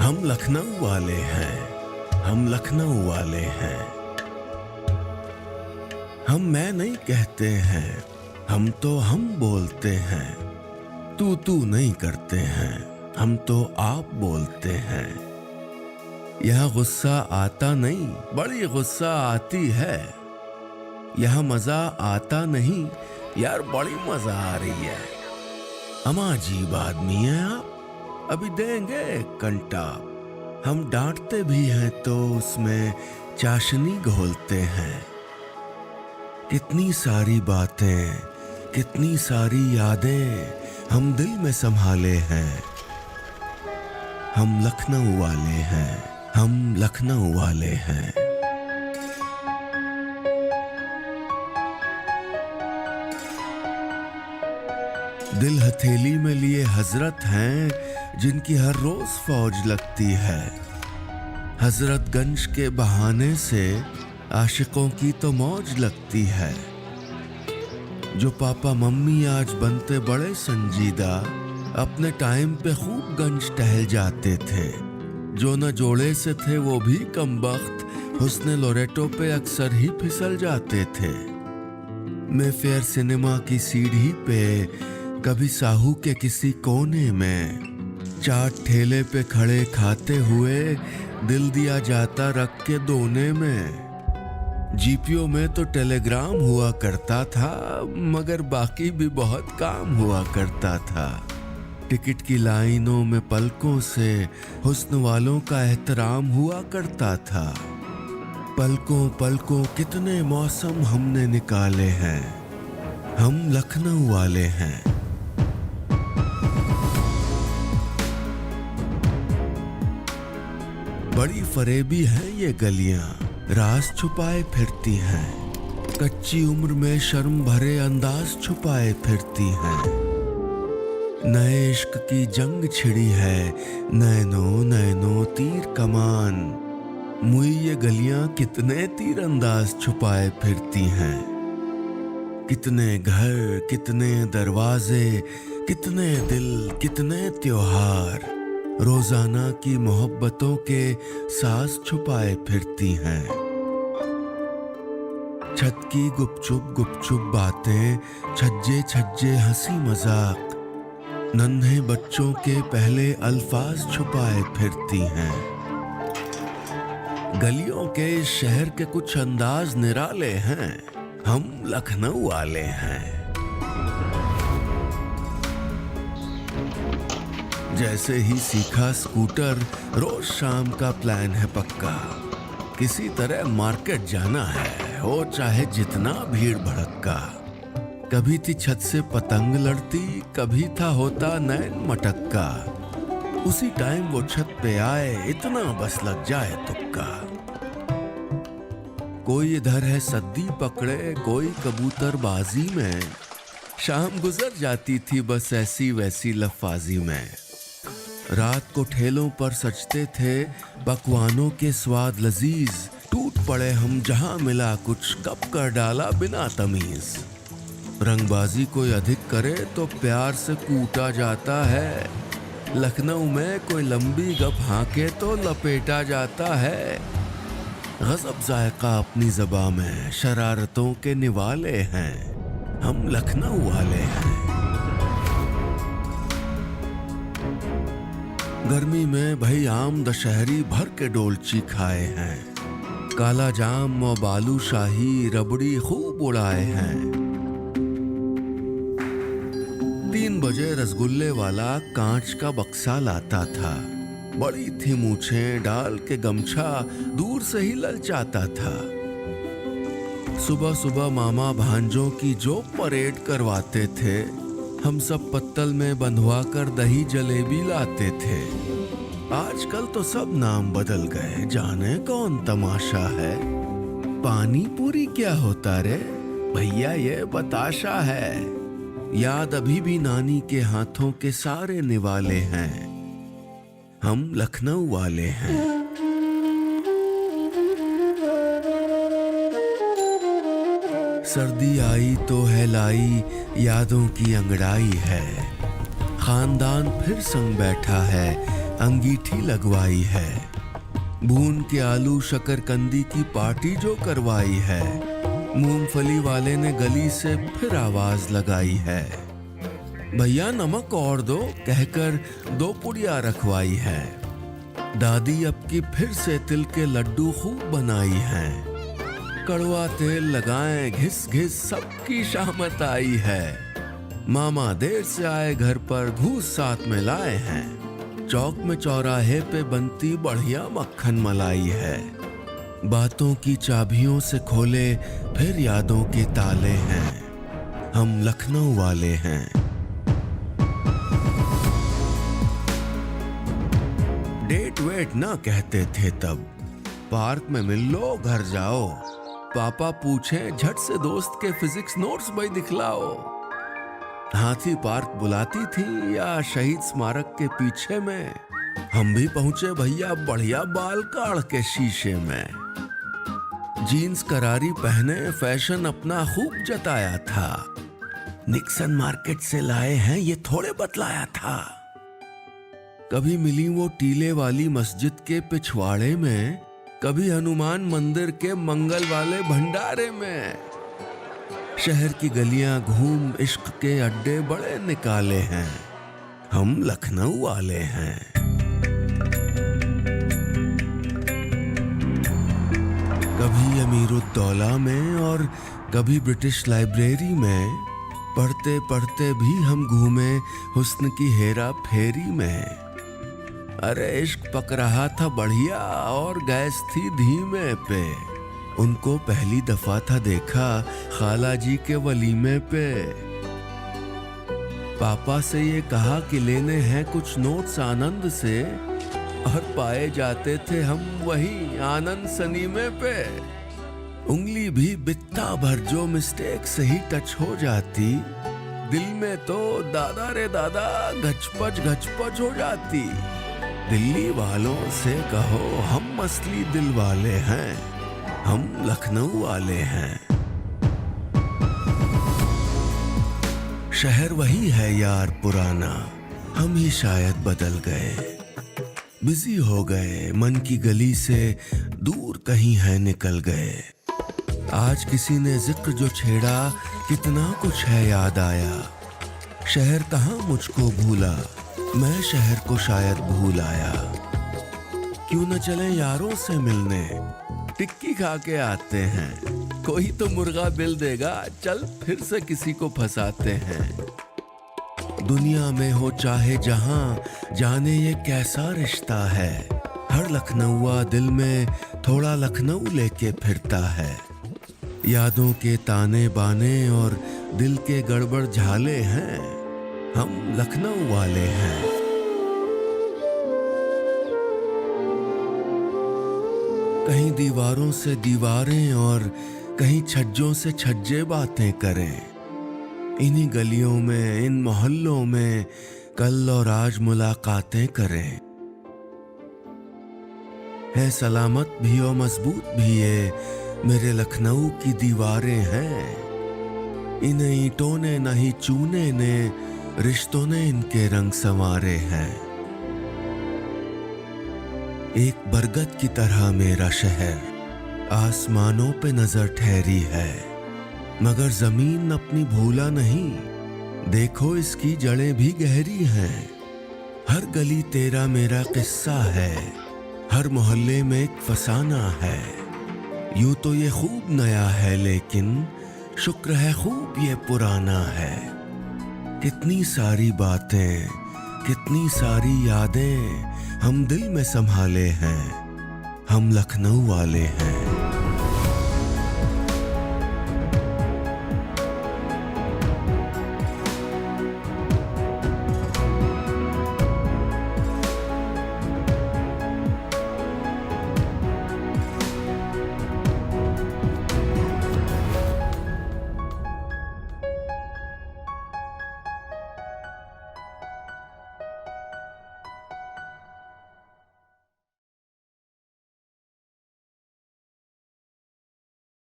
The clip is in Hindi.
हम लखनऊ वाले हैं, हम लखनऊ वाले हैं। हम मैं नहीं कहते हैं, हम तो हम बोलते हैं। तू नहीं करते हैं, हम तो आप बोलते हैं। यह गुस्सा आता नहीं, बड़ी गुस्सा आती है। यह मजा आता नहीं, यार बड़ी मजा आ रही है। हम अजीब आदमी हैं आप, अभी देंगे कंटा। हम डांटते भी हैं तो उसमें चाशनी घोलते हैं। कितनी सारी बातें, कितनी सारी यादें हम दिल में संभाले हैं। हम लखनऊ वाले हैं, हम लखनऊ वाले हैं। दिल हथेली में लिए हजरत हैं जिनकी हर रोज फौज लगती है। हजरतगंज के बहाने से आशिकों की तो मौज लगती है। जो पापा मम्मी आज बनते बड़े संजीदा, अपने टाइम पे खूब गंज टहल जाते थे। जो न जोड़े से थे वो भी कमबख्त, हुस्ने लोरेटो पे अक्सर ही फिसल जाते थे। मेफेयर सिनेमा की सीढ़ी पे, कभी साहू के किसी कोने में, चाट ठेले पे खड़े खाते हुए दिल दिया जाता रख के दोने में। जीपीओ में तो टेलीग्राम हुआ करता था, मगर बाकी भी बहुत काम हुआ करता था। टिकट की लाइनों में पलकों से हुस्न वालों का एहतराम हुआ करता था। पलकों पलकों कितने मौसम हमने निकाले हैं। हम लखनऊ वाले हैं। बड़ी फरेबी हैं ये गलियां, राज छुपाए फिरती हैं। कच्ची उम्र में शर्म भरे अंदाज छुपाए फिरती हैं। नए इश्क की जंग छिड़ी है, नैनो नैनो तीर कमान। मुई ये गलियां कितने तीरंदाज छुपाए फिरती हैं। कितने घर, कितने दरवाजे, कितने दिल, कितने त्योहार रोजाना की मोहब्बतों के साज छुपाए फिरती हैं। छत की गुपचुप गुपचुप बातें, छज्जे छज्जे हंसी मजाक, नन्हे बच्चों के पहले अल्फाज छुपाए फिरती हैं। गलियों के इस शहर के कुछ अंदाज निराले हैं। हम लखनऊ वाले हैं। जैसे ही सीखा स्कूटर, रोज शाम का प्लान है पक्का। किसी तरह मार्केट जाना है, हो चाहे जितना भीड़ भड़का। कभी थी छत से पतंग लड़ती, कभी था होता नैन मटक्का। उसी टाइम वो छत पे आए, इतना बस लग जाए तुक्का। कोई इधर है सद्दी पकड़े, कोई कबूतर बाजी में। शाम गुजर जाती थी बस ऐसी वैसी लफाजी में। रात को ठेलों पर सजते थे पकवानों के स्वाद लजीज। टूट पड़े हम जहां मिला कुछ, कब कर डाला बिना तमीज। रंगबाजी कोई अधिक करे तो प्यार से कूटा जाता है। लखनऊ में कोई लंबी गप हाके तो लपेटा जाता है। गजब जायका अपनी ज़बां में, शरारतों के निवाले हैं। हम लखनऊ वाले हैं। गर्मी में भई आम दशहरी भर के डोलची खाए हैं। काला जाम और बालू शाही रबड़ी खूब उड़ाए हैं। 3 बजे रसगुल्ले वाला कांच का बक्सा लाता था। बड़ी थी मूछें, डाल के गमछा दूर से ही ललचाता था। सुबह सुबह मामा भांजों की जो परेड करवाते थे, हम सब पत्तल में बंधवा कर दही जलेबी लाते थे। आजकल तो सब नाम बदल गए, जाने कौन तमाशा है। पानी पूरी क्या होता रे भैया, ये बताशा है। याद अभी भी नानी के हाथों के सारे निवाले हैं। हम लखनऊ वाले हैं। सर्दी आई तो है लाई, यादों की अंगड़ाई है। खानदान फिर संग बैठा है, अंगीठी लगवाई है, भून के आलू शकरकंदी की पार्टी जो करवाई है, मूंगफली वाले ने गली से फिर आवाज लगाई है, भैया नमक और दो कहकर 2 पुड़िया रखवाई है। दादी अब की फिर से तिल के लड्डू खूब बनाई हैं, कड़वा तेल लगाएं घिस घिस सबकी शामत आई है। मामा देर से आए घर पर घूस साथ में लाए हैं, चौक में चौराहे पे बनती बढ़िया मक्खन मलाई है। बातों की चाबियों से खोले फिर यादों के ताले हैं, हम लखनऊ वाले हैं। डेट वेट ना कहते थे तब, पार्क में मिल लो घर जाओ, पापा पूछे झट से दोस्त के फिजिक्स नोट्स भाई दिखलाओ। हाथी पार्क बुलाती थी या शहीद स्मारक के पीछे में, हम भी पहुंचे भैया बढ़िया बाल काढ़ के शीशे में। जीन्स करारी पहने फैशन अपना खूब जताया था, निक्सन मार्केट से लाए हैं ये थोड़े बतलाया था। कभी मिली वो टीले वाली मस्जिद के पिछवाड़े में, कभी हनुमान मंदिर के मंगल वाले भंडारे में। शहर की गलियां घूम इश्क के अड्डे बड़े निकाले हैं, हम लखनऊ वाले हैं। कभी अमीरुद्दौला में और कभी ब्रिटिश लाइब्रेरी में, पढ़ते पढ़ते भी हम घूमे हुस्न की हेरा फेरी में। अरे इश्क पक रहा था बढ़िया और गैस थी धीमे पे, उनको पहली दफा था देखा खाला जी के वलीमे पे। पापा से ये कहा कि लेने हैं कुछ नोट्स आनंद से, और पाए जाते थे हम वही आनंद सनीमे पे। उंगली भी बित्ता भर जो मिस्टेक से ही टच हो जाती, दिल में तो दादा रे दादा घचपच घचपच हो जाती। दिल्ली वालों से कहो हम असली दिल वाले हैं, हम लखनऊ वाले हैं। शहर वही है यार पुराना, हम ही शायद बदल गए, बिजी हो गए, मन की गली से दूर कहीं है निकल गए। आज किसी ने जिक्र जो छेड़ा कितना कुछ है याद आया, शहर कहाँ मुझको भूला, मैं शहर को शायद भूल आया। क्यों न चले यारों से मिलने, टिक्की खा के आते हैं, कोई तो मुर्गा बिल देगा, चल फिर से किसी को फंसाते हैं। दुनिया में हो चाहे जहां, जाने ये कैसा रिश्ता है, हर लखनऊआ दिल में थोड़ा लखनऊ लेके फिरता है। यादों के ताने बाने और दिल के गड़बड़ झाले हैं, हम लखनऊ वाले हैं। कहीं दीवारों से दीवारें और कहीं छज्जों से छज्जे बातें करें, इन्हीं गलियों में इन मोहल्लों में कल और आज मुलाकातें करें। है सलामत भी और मजबूत भी ये मेरे लखनऊ की दीवारें हैं, इन ईंटों ने नहीं चूने ने रिश्तों ने इनके रंग संवारे हैं। एक बरगद की तरह मेरा शहर आसमानों पे नजर ठहरी है, मगर जमीन अपनी भूला नहीं, देखो इसकी जड़ें भी गहरी हैं। हर गली तेरा मेरा किस्सा है, हर मोहल्ले में एक फसाना है। यूं तो ये खूब नया है लेकिन शुक्र है खूब ये पुराना है। कितनी सारी बातें, कितनी सारी यादें हम दिल में संभाले हैं, हम लखनऊ वाले हैं।